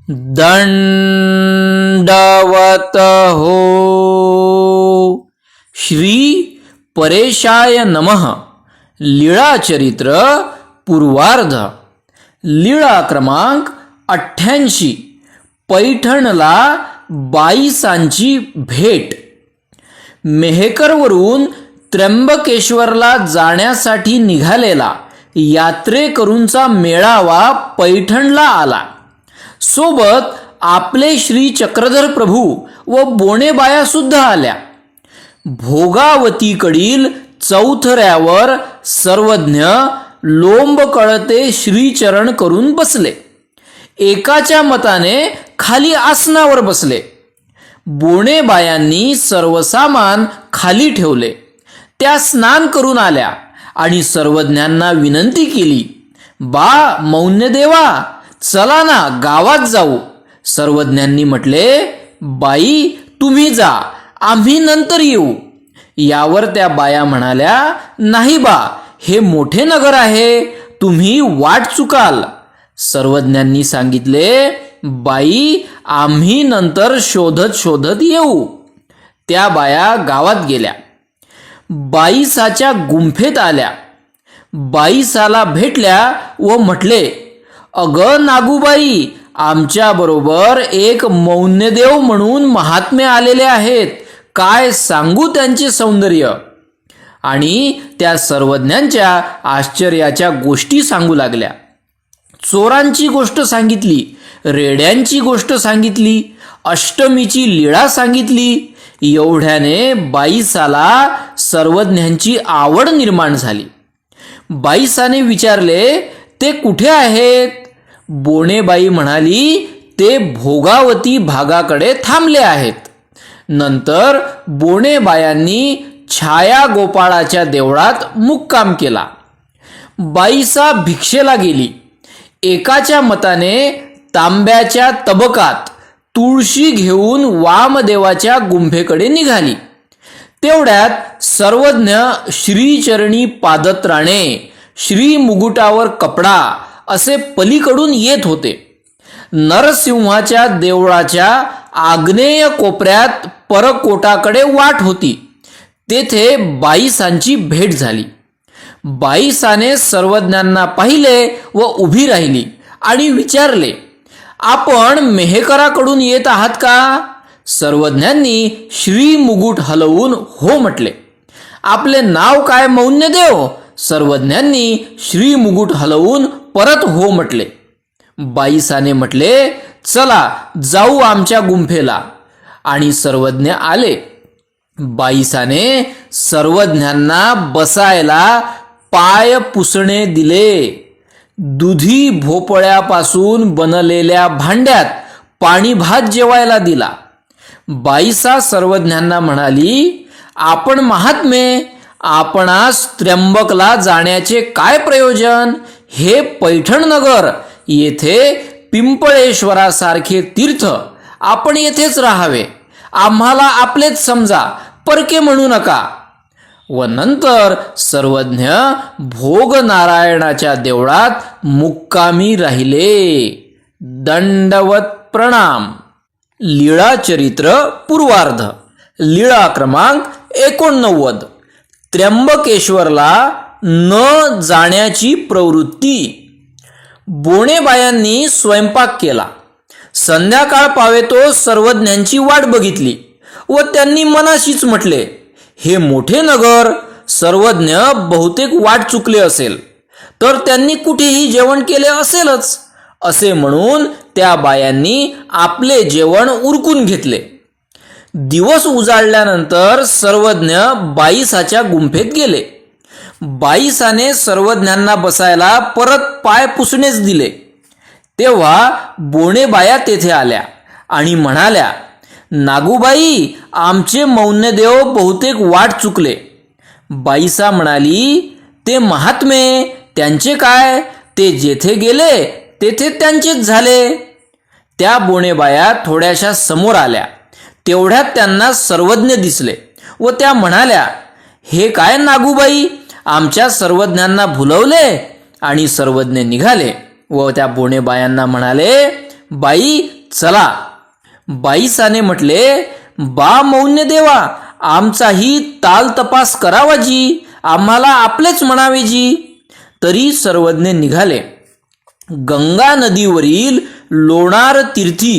दंडवत हो. श्री परेशाय नमः. लीळाचरित्र पूर्वार्ध. लीळा क्रमांक 88. पैठणला बाईसांची भेट. मेहकरवरून त्र्यंबकेश्वरला जाण्यासाठी निघालेला यात्रेकरूंचा मेळावा पैठणला आला. सोबत आपले श्री चक्रधर प्रभू व बोणेबाया सुद्धा आल्या. भोगावतीकडील चौथऱ्यावर सर्वज्ञ लोंब कळते श्रीचरण करून बसले. एकाच्या मताने खाली आसनावर बसले. बोणेबायांनी सर्व सामान खाली ठेवले. त्या स्नान करून आल्या आणि सर्वज्ञांना विनंती केली, बा मौन्यदेवा, चला ना गावात जाऊ. सर्वज्ञांनी म्हटले, बाई तुम्ही जा, आम्ही नंतर येऊ. यावर त्या बाया म्हणाल्या, नाही बा, हे मोठे नगर आहे, तुम्ही वाट चुकाल. सर्वज्ञांनी सांगितले, बाई आम्ही नंतर शोधत शोधत येऊ. त्या बाया गावात गेल्या. बाईसाच्या गुंफेत आल्या. बाईसाला भेटल्या व म्हटले, अग नागूबाई, आमच्या बरोबर एक मौन्यदेव म्हणून महात्मे आलेले आहेत. काय सांगू त्यांचे सौंदर्य. आणि त्या सर्वज्ञांच्या आश्चर्याच्या गोष्टी सांगू लागल्या. चोरांची गोष्ट सांगितली, रेड्यांची गोष्ट सांगितली, अष्टमीची लीळा सांगितली. एवढ्याने बाईसाला सर्वज्ञांची आवड निर्माण झाली. बाईसाने विचारले, ते कुठे आहेत. बोणेबाई म्हणाली, ते भोगावती भागाकडे थांबले आहेत. नंतर बोणेबायांनी छाया गोपाळाच्या देवळात मुक्काम केला. बाईसा भिक्षेला गेली. एकाच्या मताने तांब्याच्या तबकात तुळशी घेऊन वामदेवाच्या गुंफेकडे निघाली. तेवढ्यात सर्वज्ञ श्रीचरणी पादत्राणे, श्री मुकुटावर कपडा असे पलीकडून येत होते. नरसिंहाच्या देवळाच्या आग्नेय कोपऱ्यात परकोटाकडे वाट होती. तेथे बाईसांची भेट झाली. बाईसाने सर्वज्ञांना पाहिले व उभी राहिली आणि विचारले, आपण मेहकराकडून येत आहात का. सर्वज्ञांनी श्री मुकुट हलवून हो म्हटले. आपले नाव काय मौन्यदेव. सर्वज्ञांनी श्री मुकुट हलवून परत हो म्हटले. बाईसाने म्हटले, चला जाऊ आमच्या गुंफेला. आणि सर्वज्ञ आले. बाईसाने सर्वज्ञांना बसायला पाय पुसणे दिले. दुधी भोपळ्यापासून बनलेल्या भांड्यात पाणी भात जेवायला दिला. बाईसा सर्वज्ञांना म्हणाली, आपण महात्मे, आपणास त्र्यंबकला जाण्याचे काय प्रयोजन. हे पैठण नगर, येथे पिंपळेश्वरासारखे तीर्थ, आपण येथेच राहावे. आम्हाला आपलेच समजा, परके म्हणू नका. व नंतर सर्वज्ञ भोगनारायणाच्या देवळात मुक्कामी राहिले. दंडवत प्रणाम. लीळाचरित्र पूर्वार्ध. लीळा क्रमांक 89. त्र्यंबकेश्वरला न जाण्याची प्रवृत्ती. बोणेबायांनी स्वयंपाक केला. संध्याकाळ पावेतो सर्वज्ञांची वाट बघितली व त्यांनी मनाशीच म्हटले, हे मोठे नगर, सर्वज्ञ बहुतेक वाट चुकले असेल, तर त्यांनी कुठेही जेवण केले असेलच. असे म्हणून त्या बायांनी आपले जेवण उरकून घेतले. दिवस उजाडल्यानंतर सर्वज्ञ बाईसाच्या गुंफेत गेले. बाईसाने सर्वज्ञांना बसायला परत पाय पुसणेच दिले. तेव्हा बोणेबाया तेथे आल्या आणि म्हणाल्या, नागूबाई, आमचे मौन्यदेव बहुतेक वाट चुकले. बाईसा म्हणाली, ते महात्मे, त्यांचे काय, ते जेथे गेले तेथे त्यांचेच झाले. त्या बोणेबाया थोड्याशा समोर आल्या. तेवढ्यात त्यांना सर्वज्ञ दिसले व त्या म्हणाल्या, हे काय नागूबाई, आमच्या सर्वज्ञांना भुलवले. आणि सर्वज्ञ निघाले व त्या बोणेबायांना म्हणाले, बाई चला. बाईसाने म्हटले, बा मौन्य देवा, आमचाही ताल तपास करावा जी, आम्हाला आपलेच म्हणावे जी. तरी सर्वज्ञ निघाले. गंगा नदीवरील लोणार तीर्थी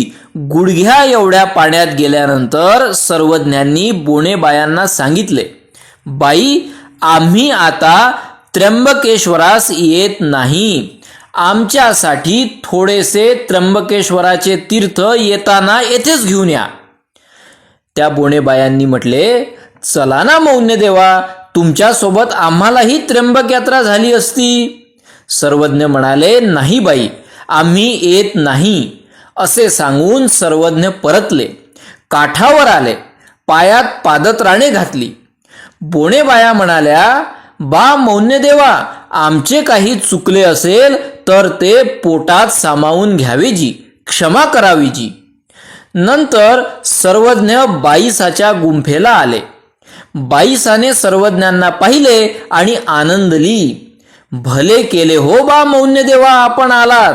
गुडघ्या एवढ्या पाण्यात गेल्यानंतर सर्वज्ञांनी बोनेबायांना सांगितले, बाई, आम्ही आता त्र्यंबकेश्वरास येत नाही. आमच्यासाठी थोडेसे त्र्यंबकेश्वराचे तीर्थ येताना येथेच घेऊन या. त्या बोनेबायांनी म्हटले, चला ना मौन्य देवा, तुमच्यासोबत आम्हालाही त्र्यंबक यात्रा झाली असती. सर्वज्ञ म्हणाले, नाही बाई, आम्ही येत नाही. असे सांगून सर्वज्ञ परतले. काठावर आले. पायात पादत्राणे घातली. बोनेबाया म्हणाल्या, बा मौन्य देवा, आमचे काही चुकले असेल तर ते पोटात सामावून घ्यावे जी, क्षमा करावी जी. नंतर सर्वज्ञ बाईसाच्या गुंफेला आले. बाईसाने सर्वज्ञांना पाहिले आणि आनंदली. भले केले हो बा मौन्य देवा, आपण आलात,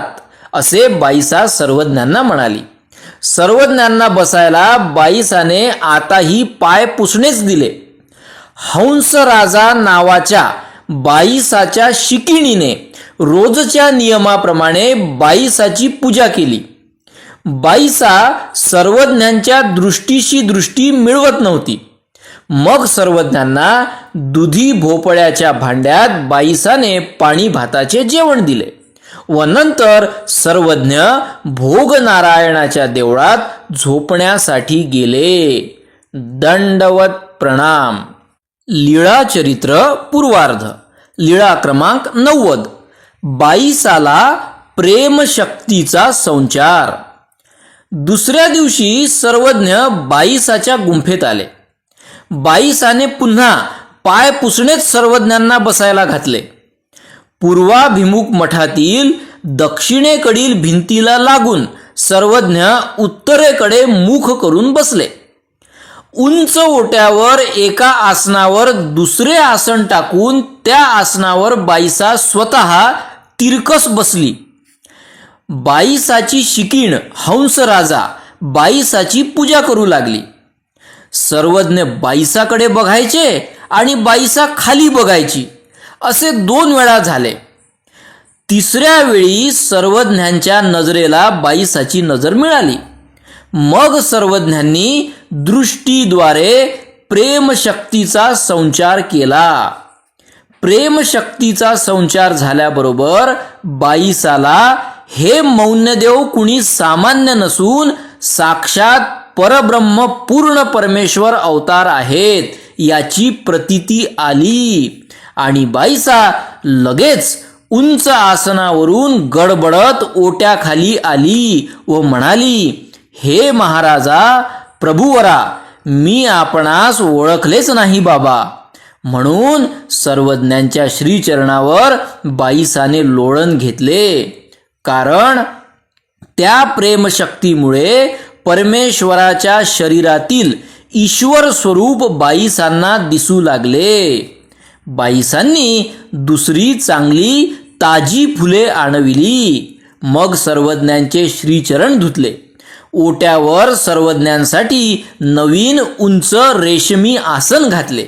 असे बाईसा सर्वज्ञांना म्हणाली. सर्वज्ञांना बसायला बाईसाने आताही पाय पुसणेच दिले. हंसराजा नावाच्या बाईसाच्या शिकिणीने रोजच्या नियमाप्रमाणे बाईसाची पूजा केली. बाईसा सर्वज्ञांच्या दृष्टीशी दृष्टी मिळवत नव्हती. मग सर्वज्ञांना दुधी भोपळ्याच्या भांड्यात बाईसाने पाणी भाताचे जेवण दिले व नंतर सर्वज्ञ भोग नारायणाच्या देवळात झोपण्यासाठी गेले. दंडवत प्रणाम. लीळा चरित्र पूर्वार्ध. लीळा क्रमांक 90. बाईसाला प्रेमशक्तीचा संचार. दुसऱ्या दिवशी सर्वज्ञ बाईसाच्या गुंफेत आले. बाईसाने पुन्हा पाय पुसणेच सर्वज्ञांना बसायला घातले. पूर्वाभिमुख मठातील दक्षिणेकडील भिंतीला लागून सर्वज्ञ उत्तरेकडे मुख करून बसले. उंच ओट्यावर एका आसनावर दुसरे आसन टाकून त्या आसनावर बाईसा स्वतः तिरकस बसली. बाईसाची शिकीण हंसराजा बाईसाची पूजा करू लागली. सर्वज्ञ बाईसाकडे बघायचे आणि बाईसा खाली बघायची, असे 2 वेळा झाले. तिसऱ्या वेळी सर्वज्ञांच्या नजरेला बाईसाची नजर मिळाली. मग सर्वज्ञांनी दृष्टीद्वारे प्रेमशक्तीचा संचार केला. प्रेमशक्तीचा संचार झाल्याबरोबर बाईसाला हे मौन्यदेव कुणी सामान्य नसून साक्षात परब्रह्म पूर्ण परमेश्वर अवतार आहेत याची प्रतीती आली आणि बाईसा लगेच उंच आसनावरून गडबडत ओट्याखाली आली व म्हणाली, हे महाराजा प्रभुवरा, मी आपणास ओळखलेच नाही बाबा. म्हणून सर्वज्ञांच्या श्रीचरणावर बाईसाने लोळण घेतले. कारण त्या प्रेमशक्तीमुळे परमेश्वराच्या शरीरातील ईश्वर स्वरूप बाईसांना दिसू लागले. बाईसांनी दुसरी चांगली ताजी फुले आणविली. मग सर्वज्ञांचे श्रीचरण धुतले. ओट्यावर सर्वज्ञांसाठी नवीन उंच रेशमी आसन घातले.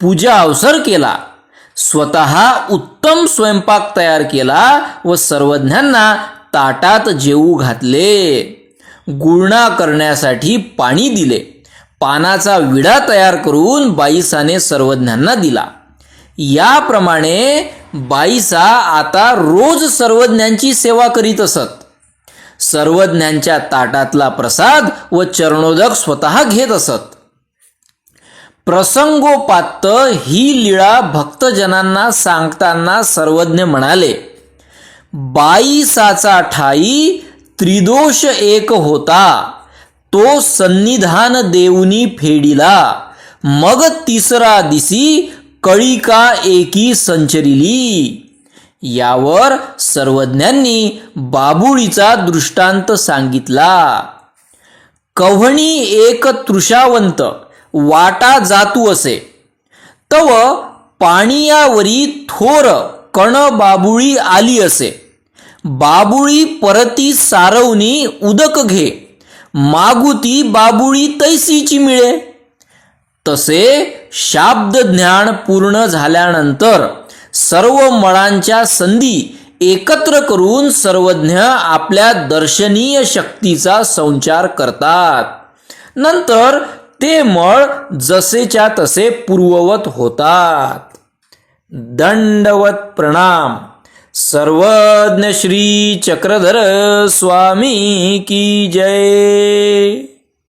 पूजा अवसर केला. स्वतः उत्तम स्वयंपाक तयार केला व सर्वज्ञांना ताटात जेवू घातले. गुळणा करण्यासाठी पाणी दिले. पानाचा विडा तयार करून बाईसाने सर्वज्ञांना दिला. याप्रमाणे बाईसा आता रोज सर्वज्ञांची सेवा करीत असत. सर्वज्ञांच्या ताटातला प्रसाद व चरणोदक स्वतः घेत असत. प्रसंगोपात्त ही लीळा भक्तजनांना सांगताना सर्वज्ञ म्हणाले, बाईसाचा ठाई त्रिदोष एक होता, तो सन्निधान देऊनी फेडिला. मग तिसरा दिसी कळिका एकी संचरिली. यावर सर्वज्ञांनी बाबुळीचा दृष्टांत सांगितला. कव्हणी एक तृषावंत वाटा जातू असे, तव पाणियावरी थोर कण बाबुळी आली असे. बाबुळी परती सारवणी उदक घे, मागुती बाबुळी तैसीची मिळे. तसे शाब्द ज्ञान पूर्ण झाल्यानंतर सर्व मळांच्या संधी एकत्र करून सर्वज्ञ आपल्या दर्शनीय शक्तीचा संचार करतात. नंतर ते मळ जसेच्या तसे पूर्ववत होतात. दंडवत प्रणाम. सर्वज्ञ श्री चक्रधर स्वामी की जय.